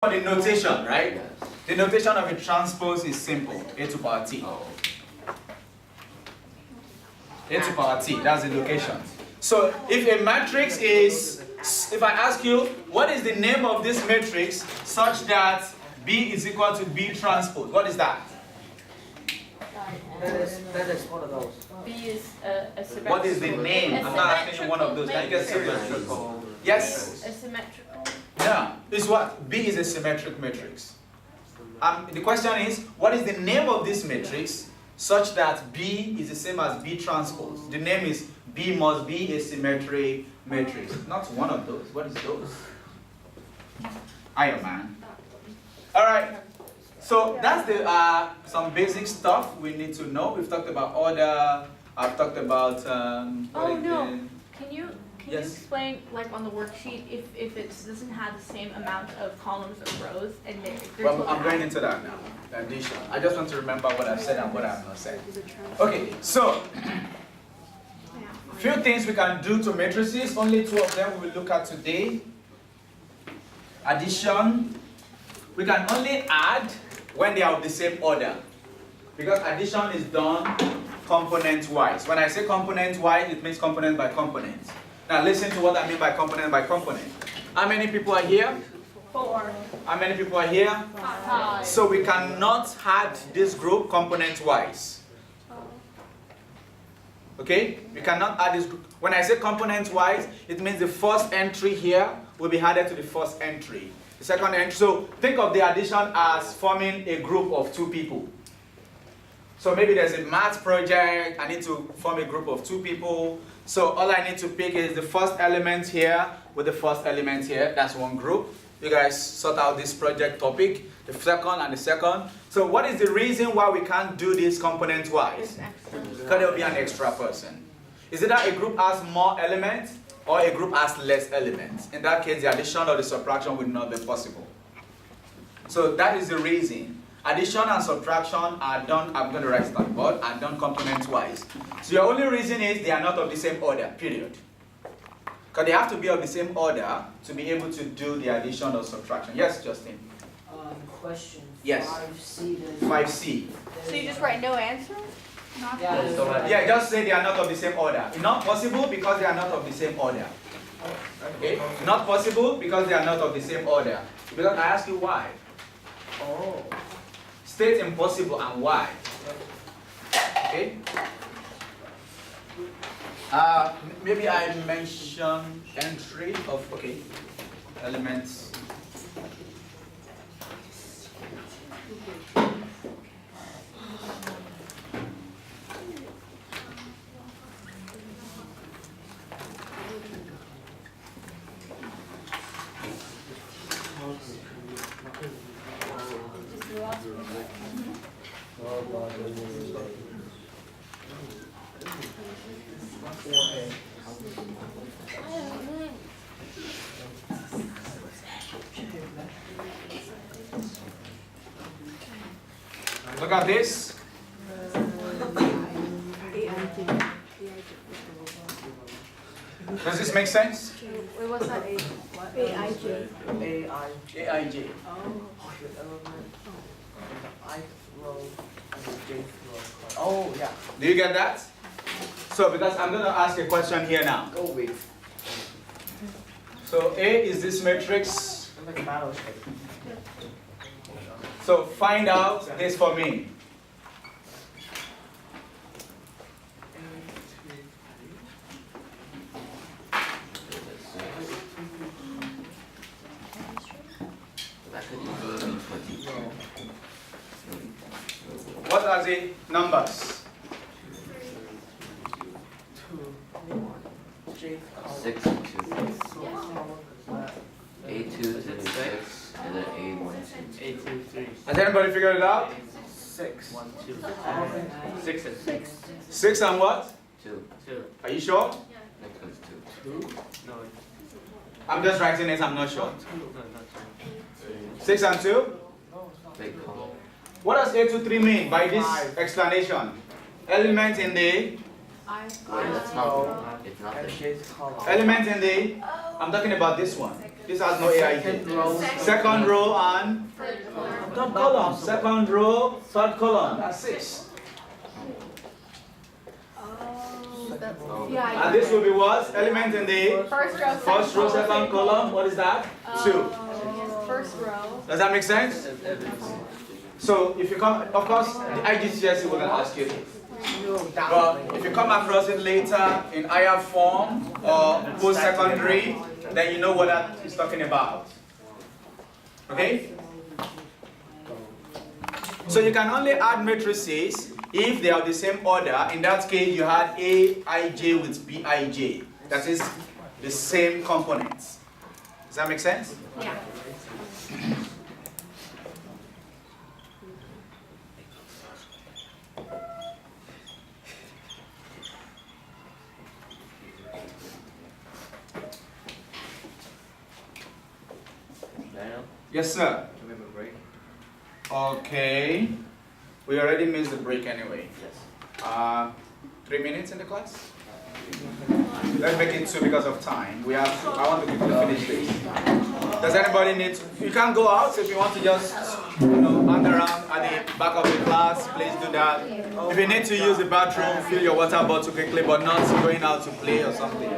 For the notation, right? Yes. The notation of a transpose is simple. A to power t. A to power t, that's the location. So if a matrix is, if I ask you, what is the name of this matrix such that B is equal to B transpose? What is that? That is one of those. B is a symmetrical. What is the name? I'm not asking you one of those. Can you get symmetrical? Yes? A symmetrical. Yeah. It's what? B is a symmetric matrix. The question is, what is the name of this matrix such that B is the same as B transpose? The name is B must be a symmetric matrix. Not one of those. What is those? Iron Man. Alright. So that's the some basic stuff we need to know. We've talked about order. I've talked about Can you explain, like on the worksheet, if it doesn't have the same amount of columns or rows, and well, I'm going into that now. Addition. I just want to remember what I've said and what I've not said. Okay, so few things we can do to matrices. Only two of them we will look at today. Addition. We can only add when they are of the same order, because addition is done component-wise. When I say component-wise, it means component by component. Now listen to what I mean by component by component. How many people are here? 4. How many people are here? 5. So we cannot add this group component-wise. Okay? We cannot add this group. When I say component-wise, it means the first entry here will be added to the first entry. The second entry. So think of the addition as forming a group of 2 people. So maybe there's a math project, I need to form a group of 2 people. So all I need to pick is the first element here with the first element here. That's one group. You guys sort out this project topic, the second and the second. So what is the reason why we can't do this component-wise? Because there will be an extra person. Is it that a group has more elements or a group has less elements? In that case, the addition or the subtraction would not be possible. So that is the reason. Addition and subtraction are done, I'm going to write it on the board, are done component-wise. So your only reason is they are not of the same order, period. Because they have to be of the same order to be able to do the addition or subtraction. Yes, Justin? Question. Yes. 5C. 5C. So you just write no answer? Yeah, just say they are not of the same order. Not possible because they are not of the same order. Okay? Not possible because they are not of the same order. Because I ask you why. Oh. State impossible and why. Okay? Maybe I mention entry of, elements. Look at this. Does this make sense? Wait, what's that? AIJ. AIJ. Oh, yeah. Do you get that? So, because I'm going to ask a question here now. Go with. So, A is this matrix. Like a battleship. So, find out this for me. What are the numbers? 6 and 2. A2 to 6, and then A1 to 8, 2, 3. Has anybody figured it out? 6. 1, 2. 6 and 6. 6 and what? 2. 2. Are you sure? Next one's 2. 2? No. I'm just writing it, I'm not sure. 2. No, not 2. 6 and 2? No, it's not. Big column. What does A to 3 mean by this explanation? Element in the It's not. It's not. Shades column. element in the, I'm talking about this one. This has no AIJ. Second row and third column. Second row, third column. That's 6. Yeah. And this will be what? Element in the first row, second column. What is that? 2. First row. Does that make sense? So if you come, of course, the IGCSE will not ask you this. But if you come across it later in higher form or post-secondary, then you know what that is talking about. Okay? So you can only add matrices if they are the same order. In that case, you had AIJ with BIJ. That is the same components. Does that make sense? Yeah. Daniel, Yes, sir. can we have a break? Okay. We already missed the break anyway. Yes. 3 minutes in the class? Let's make it 2 because of time. I want to quickly finish this. Does anybody need to, you can go out if you want to just, hang around at the back of the class, please do that. If you need to use the bathroom, fill your water bottle quickly, but not going out to play or something.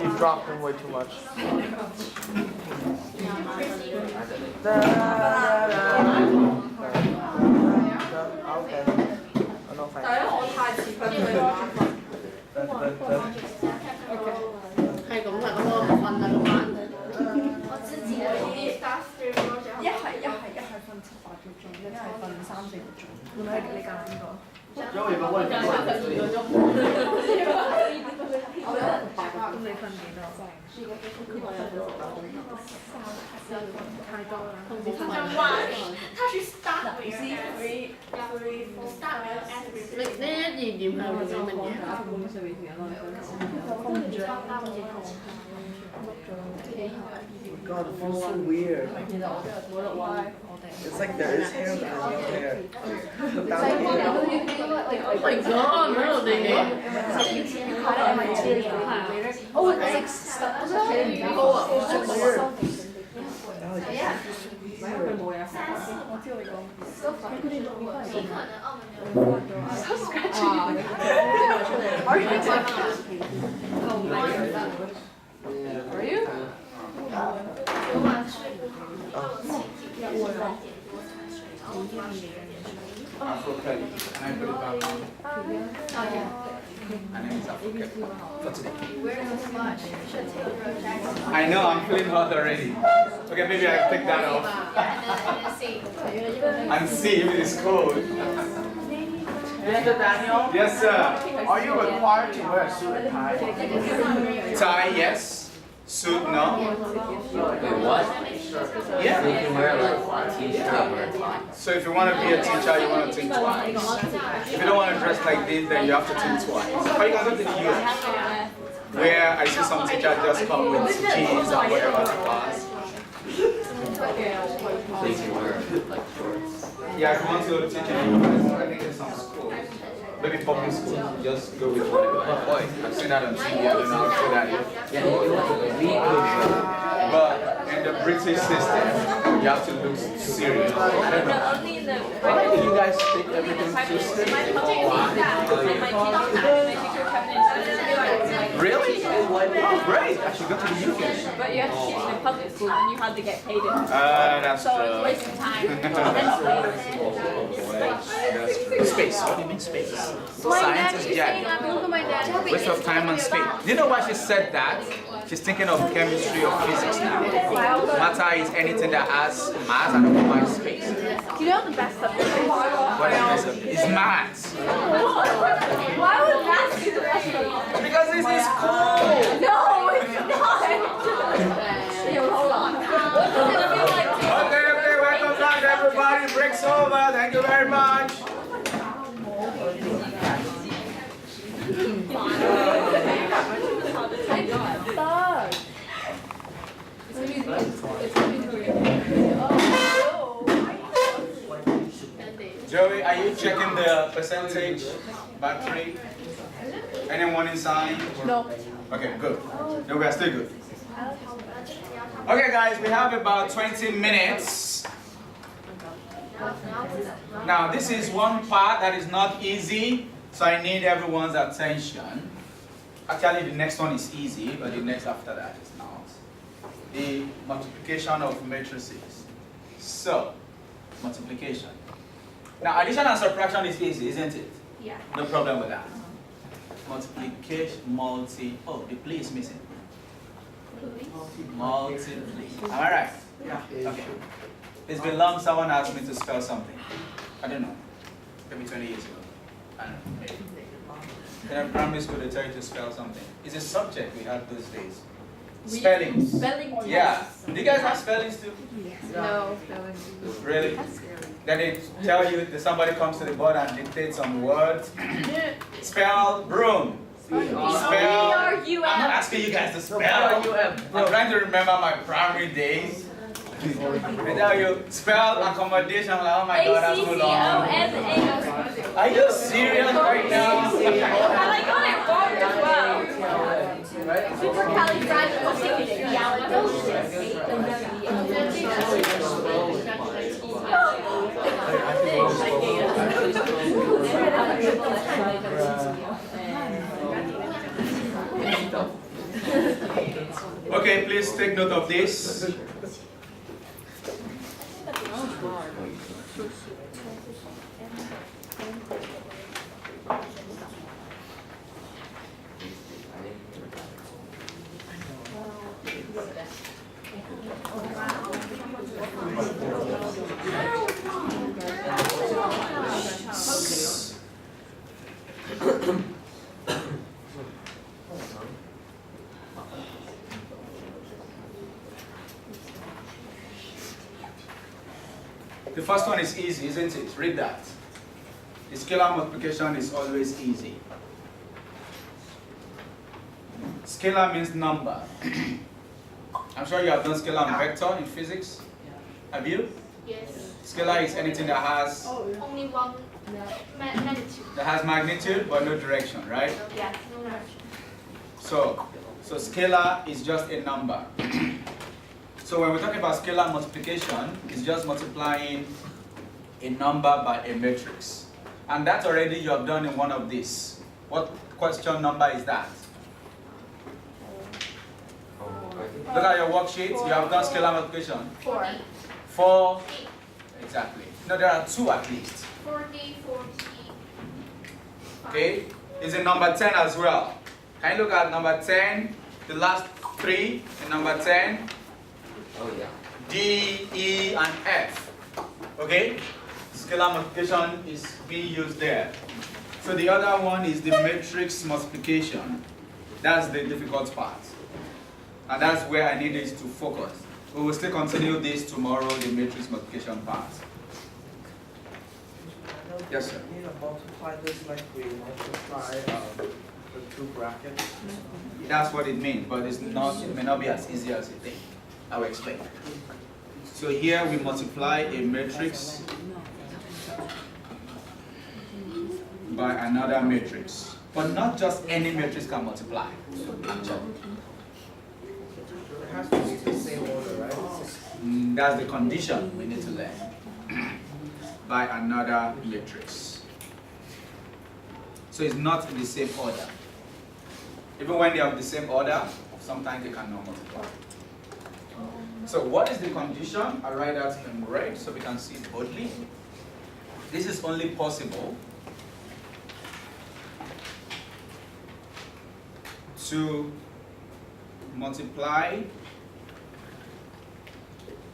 You dropped him way too much. Okay. Oh, no, thanks. 係咁啦，咁我唔瞓啦，咁晚。我自己一係瞓7、8個鐘，一係瞓3、4個鐘。你揀邊個？因為個温度咁你瞓幾多？太多啦。他是 start with start with 你一2點係會做乜嘢？God, it feels so weird. It's like there is hair, but there's no hair. Without hair. Oh my god，喺度地高啊！Are you? Afro Kelly. Can I put it back on? My name is Afro Kelly. For today. I know, I'm feeling hot already. Okay, maybe I'll take that off. And see if it is cold. Mr. Daniel, Yes, sir. are you required to wear a suit and tie? Tie, yes. Suit, no. Wait, what? You Yeah. can wear like a t-shirt or a tie. So if you want to be a teacher, you want to think twice. If you don't want to dress like this, then you have to think twice. Or you can go to the US, where I see some teachers just come with jeans and whatever to class. So you can wear like shorts. Yeah, if you want to teach in the US, I think there's some schools. Maybe public schools, just go with whatever. Boy, I've seen that on TV, I don't know how to that. Yeah, we could But in the British system, you have to look serious. I don't know. only the Why do you guys take everything too serious? Really? Oh, great. I should go to the UK. But you have to teach in a public school and you have to get paid it. That's So it's a true. waste of time. Space. What do you mean space? My dad Science is is saying Jack. I'm with my dad. Waste of time and space. Do you know why she said that? She's thinking of chemistry or physics now. Matter is anything that has mass and occupies space. Do you know the best subject? What is best of it? It's maths. Why would math be the best subject? Because this is cool. No, it's not. Hold on. Okay, welcome back everybody. Break's over. Thank you very much. using the percentage battery? Any warning sign? No. Okay, good. No, we are still good. Okay, guys, we have about 20 minutes. Now, this is one part that is not easy, so I need everyone's attention. Actually, the next one is easy, but the next after that is not. The multiplication of matrices. So, multiplication. Now, addition and subtraction is easy, isn't it? Yeah. No problem with that. Multiplication, oh, the play is missing. Multiply. Am I right? Yeah. Okay. It's been long someone asked me to spell something. I don't know. Maybe 20 years ago. I don't know. Maybe. In primary school, they tell you to spell something. It's a subject we had those days. Spellings. Spelling tests. Yeah. Do you guys have spellings too? No. Really? Then they tell you that somebody comes to the board and dictates some words. Spell broom. Spell. B-R-U-M. I'm not asking you guys to spell. I'm trying to remember my primary days. They tell you spell accommodation. Like, oh my God, that's so long. A-C-C-O-M-A. Are you serious right now? And I got it wrong as well. Okay, please take note of this. The first one is easy, isn't it? Read that. The scalar multiplication is always easy. Scalar means number. I'm sure you have done scalar and vector in physics. Have you? Yes. Scalar is anything that has Only one magnitude. that has magnitude but no direction, right? Yeah, no direction. So scalar is just a number. So when we're talking about scalar multiplication, it's just multiplying a number by a matrix. And that already you have done in one of these. What question number is that? Look at your worksheet. You have done scalar multiplication. 4. 4. Exactly. No, there are 2 at least. 40. Okay? It's in number 10 as well. Can you look at number 10? The last 3 in number 10. Oh yeah. D, E, and F. Okay? Scalar multiplication is being used there. So the other one is the matrix multiplication. That's the difficult part. And that's where I need us to focus. We will still continue this tomorrow, the matrix multiplication part. Yes, sir. We need to multiply this like we multiply the 2 brackets. That's what it means, but it's not, it may not be as easy as you think. I will explain. So here we multiply a matrix by another matrix. But not just any matrix can multiply, actually. It has to be the same order, right? That's the condition we need to learn. By another matrix. So it's not in the same order. Even when they are in the same order, sometimes they cannot multiply. So what is the condition? I'll write that in red so we can see it boldly. This is only possible to multiply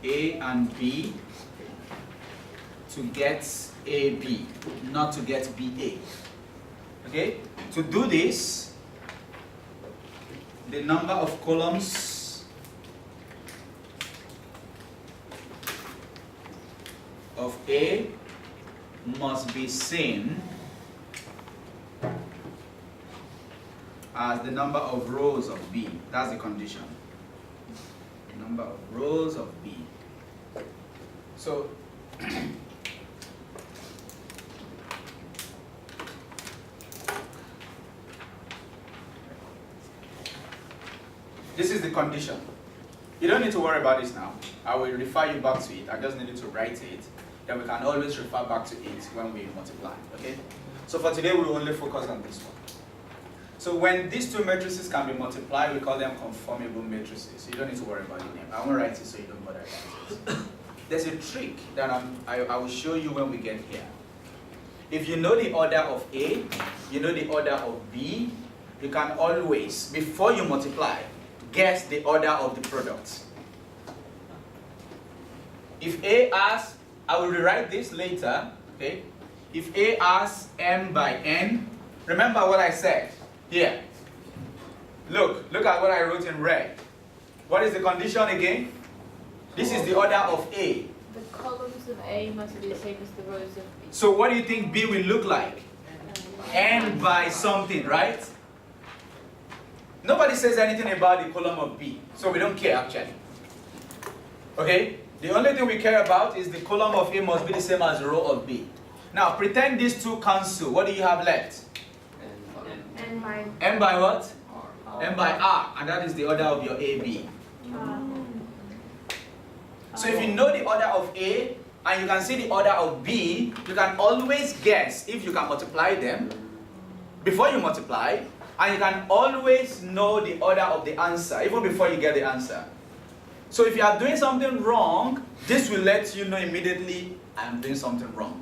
A and B to get AB, not to get BA. Okay? To do this, the number of columns of A must be same as the number of rows of B. That's the condition. The number of rows of B. This is the condition. You don't need to worry about this now. I will refer you back to it. I just needed to write it. Then we can always refer back to it when we multiply. Okay? So for today, we will only focus on this one. So when these two matrices can be multiplied, we call them conformable matrices. You don't need to worry about the name. I won't write it so you don't bother about it. There's a trick that I will show you when we get here. If you know the order of A, you know the order of B, you can always, before you multiply, guess the order of the products. If A asks, I will rewrite this later, okay? If A asks m by n, remember what I said here. Look at what I wrote in red. What is the condition again? This is the order of A. The columns of A must be the same as the rows of B. So what do you think B will look like? N by something, right? Nobody says anything about the column of B, so we don't care actually. Okay? The only thing we care about is the column of A must be the same as the row of B. Now pretend these two cancel. What do you have left? And by M by what? M by R, and that is the order of your AB. So if you know the order of A and you can see the order of B, you can always guess if you can multiply them before you multiply, and you can always know the order of the answer even before you get the answer. So if you are doing something wrong, this will let you know immediately I am doing something wrong.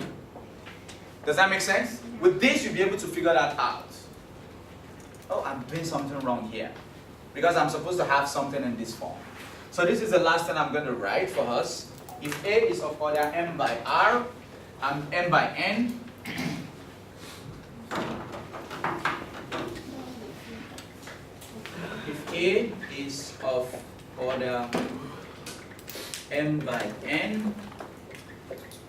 Does that make sense? With this, you'll be able to figure that out. Oh, I'm doing something wrong here because I'm supposed to have something in this form. So this is the last thing I'm going to write for us. If A is of order m by r and m by n, if A is of order m by n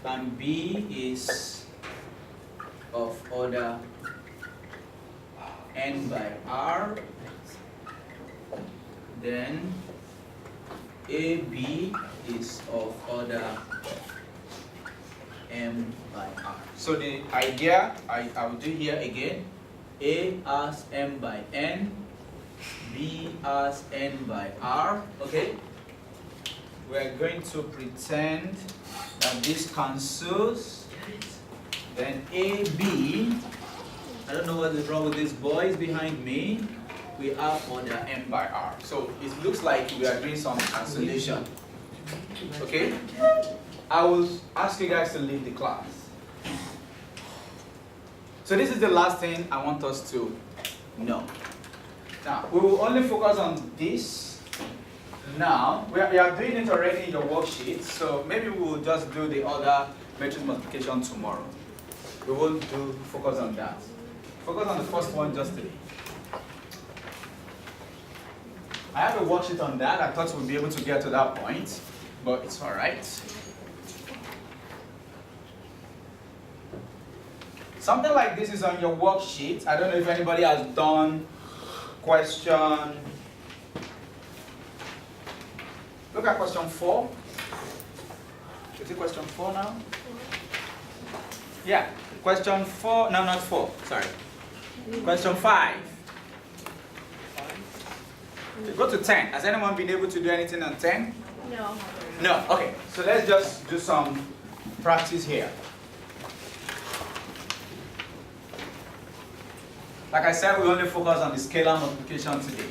and B is of order n by r, then AB is of order m by r. So the idea I will do here again, A as m by n, B as n by r, okay? We're going to pretend that this cancels, then AB, I don't know what is wrong with these boys behind me, we have order m by r. So it looks like we are doing some cancellation. Okay? I will ask you guys to leave the class. So this is the last thing I want us to know. Now, we will only focus on this. Now, we are doing it already in your worksheet, so maybe we will just do the other matrix multiplication tomorrow. We won't focus on that. Focus on the first one just today. I have a worksheet on that. I thought we'd be able to get to that point, but it's all right. Something like this is on your worksheet. I don't know if anybody has done question. Look at question 4. Is it question 4 now? Yeah, question 4. No, not 4. Sorry. Question 5. Go to 10. Has anyone been able to do anything on 10? no. No. Okay. So let's just do some practice here. Like I said, we only focus on the scalar multiplication today.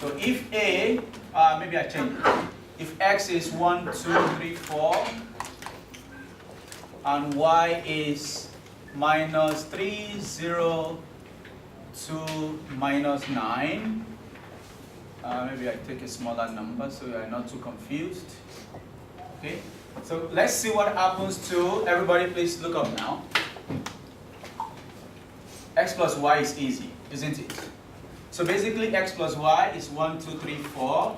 So if A, maybe I change it. If X is 1, 2, 3, 4, and Y is minus 3, 0, 2, minus 9. Maybe I take a smaller number so you are not too confused. Okay, so let's see what happens to, everybody please look up now. X plus Y is easy, isn't it? So basically X plus Y is 1, 2, 3, 4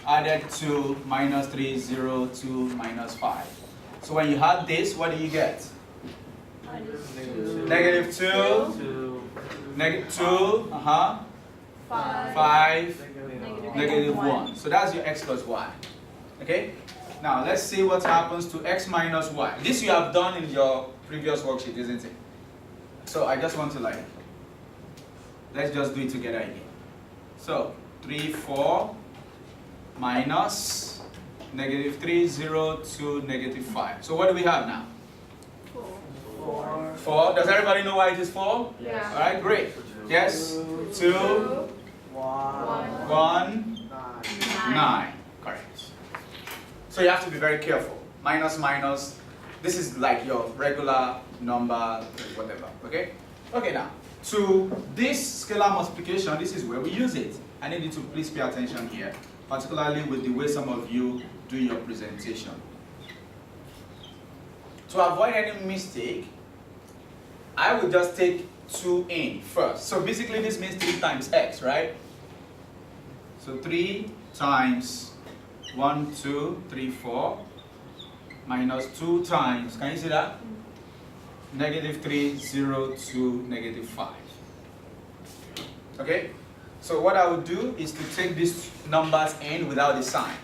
added to minus 3, 0, 2, minus 5. So when you add this, what do you get? Negative 2, negative 2, 5, negative 1. So that's your X plus Y. Okay? Now let's see what happens to X minus Y. This you have done in your previous worksheet, isn't it? So I just want to let's just do it together again. So 3, 4, minus negative 3, 0, 2, negative 5. So what do we have now? 4. Does everybody know why it is 4? Yeah. Alright, great. Yes? 2, 1, 9. Correct. So you have to be very careful. Minus, minus. This is like your regular number, whatever. Okay? Okay, now. To this scalar multiplication, this is where we use it. I need you to please pay attention here, particularly with the way some of you do your presentation. To avoid any mistake, I will just take 2 in first. So basically this means 3 times x, right? So 3 times 1, 2, 3, 4, minus 2 times, can you see that? Negative 3, 0, 2, negative 5. Okay? So what I would do is to take these numbers in without the sign,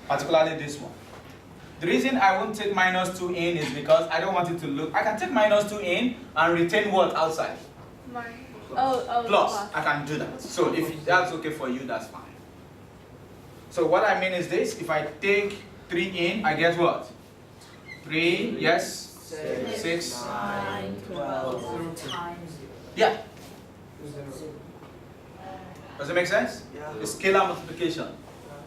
particularly this one. The reason I won't take minus 2 in is because I don't want it to look, I can take minus 2 in and retain what outside? Plus, I can do that. So if that's okay for you, that's fine. So what I mean is this, if I take 3 in, I get what? 3, yes? 6, 9, 12. yeah. Does it make sense? Yeah. It's scalar multiplication.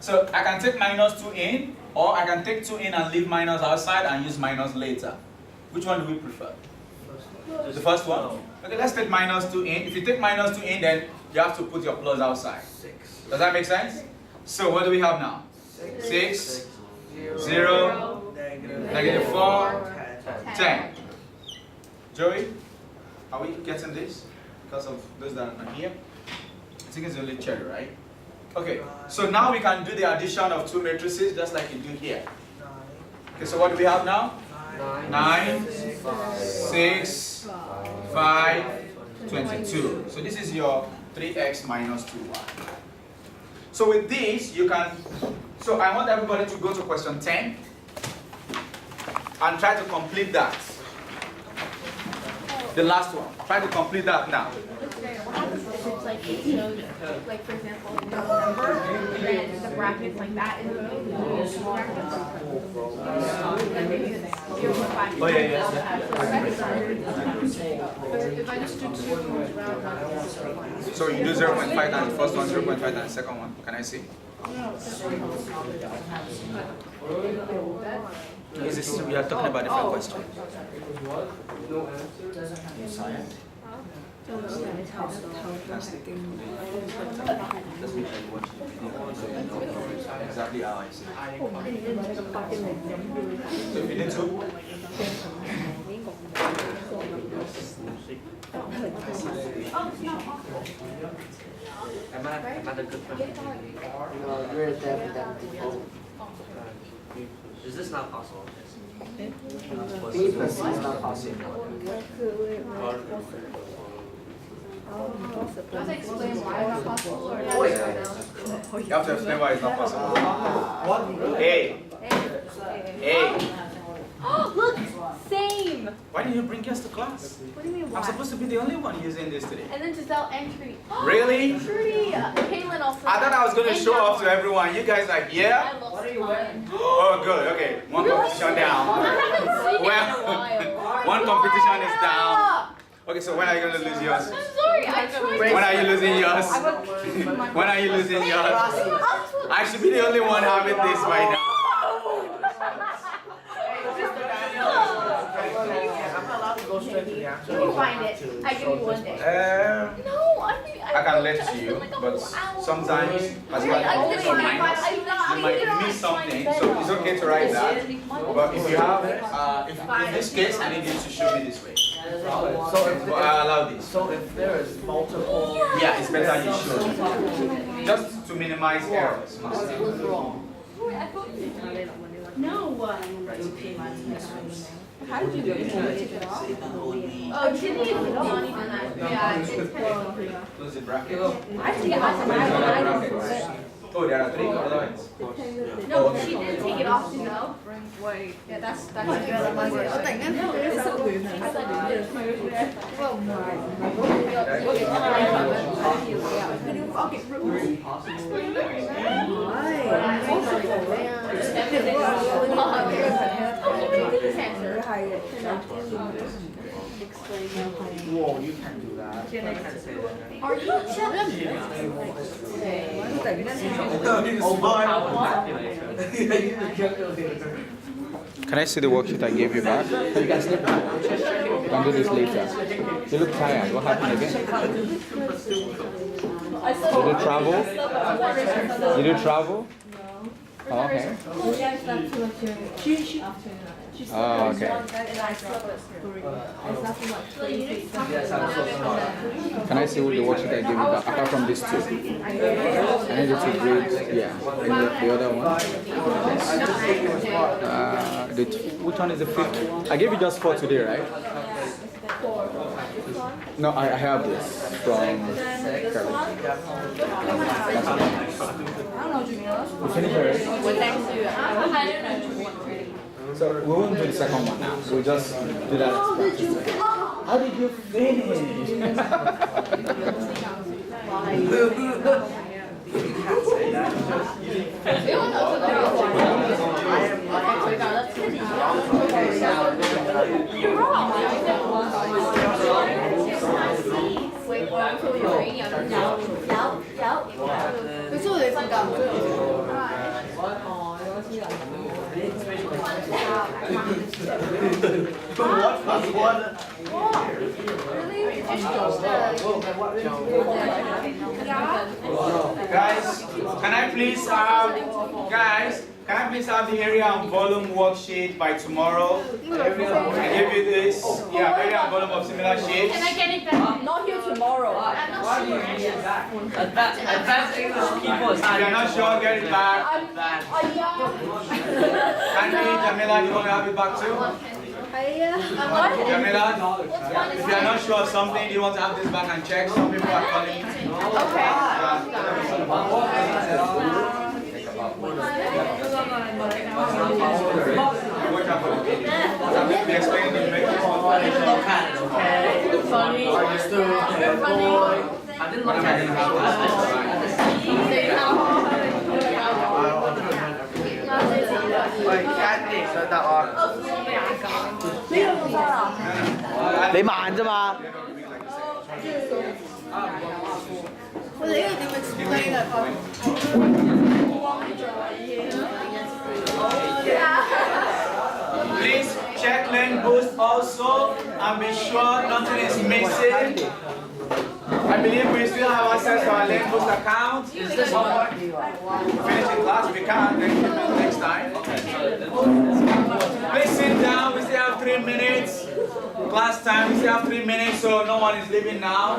So I can take minus 2 in, or I can take 2 in and leave minus outside and use minus later. Which one do we prefer? The first one? Okay, let's take minus 2 in. If you take minus 2 in, then you have to put your plus outside. 6. Does that make sense? So what do we have now? 6, 0, negative 4, 10. Joey, are we getting this? Because of those that are here? I think it's only cherry, right? Okay, so now we can do the addition of 2 matrices just like you do here. Okay, so what do we have now? 9, 6, 5, 22. So this is your 3x minus 2y. So with this, you can, so I want everybody to go to question 10 and try to complete that. The last one. Try to complete that now. What happens if it's like it shows, like for example, the number, and then the brackets like that, and then you use brackets. Then maybe it's 0.5. Oh, yeah. If I just do 2 round, So you do 0.5 times the first one, 0.5 times the second one. Can I see? Is this, we are talking about different questions. Exactly how I see it. So if you need to. Am I the good person? You're definitely. Is this not possible? B plus C is not possible. I have to explain why it's not possible or You have to explain why it's not possible. Hey. Hey. Look, same. Why did you bring yours to class? What do you mean I'm why? supposed to be the only one using this today. And then Giselle entry. Really? Trudy, Caitlin also. I thought I was going to And show off to John. everyone. You guys like, yeah? I lost mine. Oh, good. Okay. One competition down. I haven't seen it in a Well, while. one competition is down. Okay, so when are you going to lose yours? I'm sorry, I tried. When are you losing yours? When are you losing yours? I should be the only one having this right now. I'm not allowed to go straight to the answer. Let me find it. I give you one day. No, I can let you, but sometimes, as you might miss something, so it's okay to write that. But if you have, if in this case, I need you to show me this way. So if But I allow this. So if there is multiple, Yeah, it's better you show. Just to minimize errors. No. How did you do it? Oh, Ginny is not even that. Yeah, it's kind of. Close the bracket. I think I Oh, there are 3 elements. No, she didn't take it off, you know? Wait. Yeah, that's good. 我突然間覺得手暖啊！不過唔係，Whoa, you can do that. Are you Can I see the worksheet I gave you back? You can sleep now. You can do this later. You look tired. What happened again? Did you travel? Did you travel? Oh, okay. Oh, okay. Can I see what the worksheet I gave you back, apart from these 2? I need you to grade, yeah. And the other one? Which one is the 5th? I gave you just 4 today, right? No, I have this from we finished already? So we won't do the second one now. We'll just do that as practice. How did you finish? Can I please have the area and volume worksheet by tomorrow? I give you this. Yeah, area and volume of similar shapes. Can I get it back? Not here tomorrow. I'm not sure. Advanced English keyboard. If you're not sure, get it back. Henry, Jamila, do you want to have it back too? Jamila, if you're not sure of something, you want to have this back and check. Some people are calling. Funny. Are you still a boy? I didn't look at你慢啫嘛。我哋呢個點 explain 啊？ Please check lane boost also and be sure nothing is missing. I believe we still have access to our lane boost account. Finish the class if we can, then keep it next time. Please sit down, we still have 3 minutes. Class time, we still have 3 minutes, so no one is leaving now.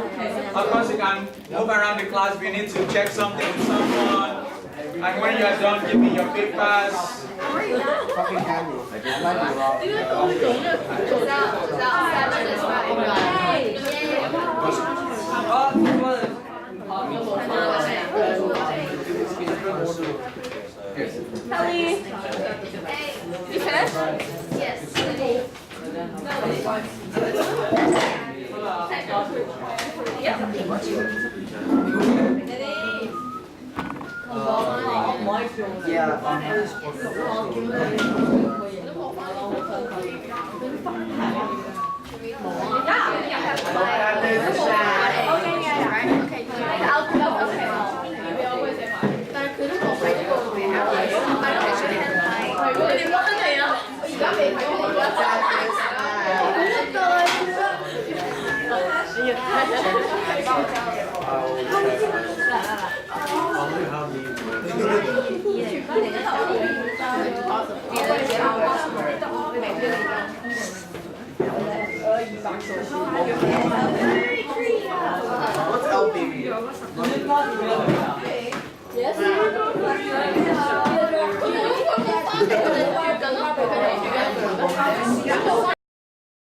Of course, you can move around the class if you need to check something with someone. And when you are done, give me your papers. Fucking handy. Like you rock. Kelly, you finished? Yes. What's LBB?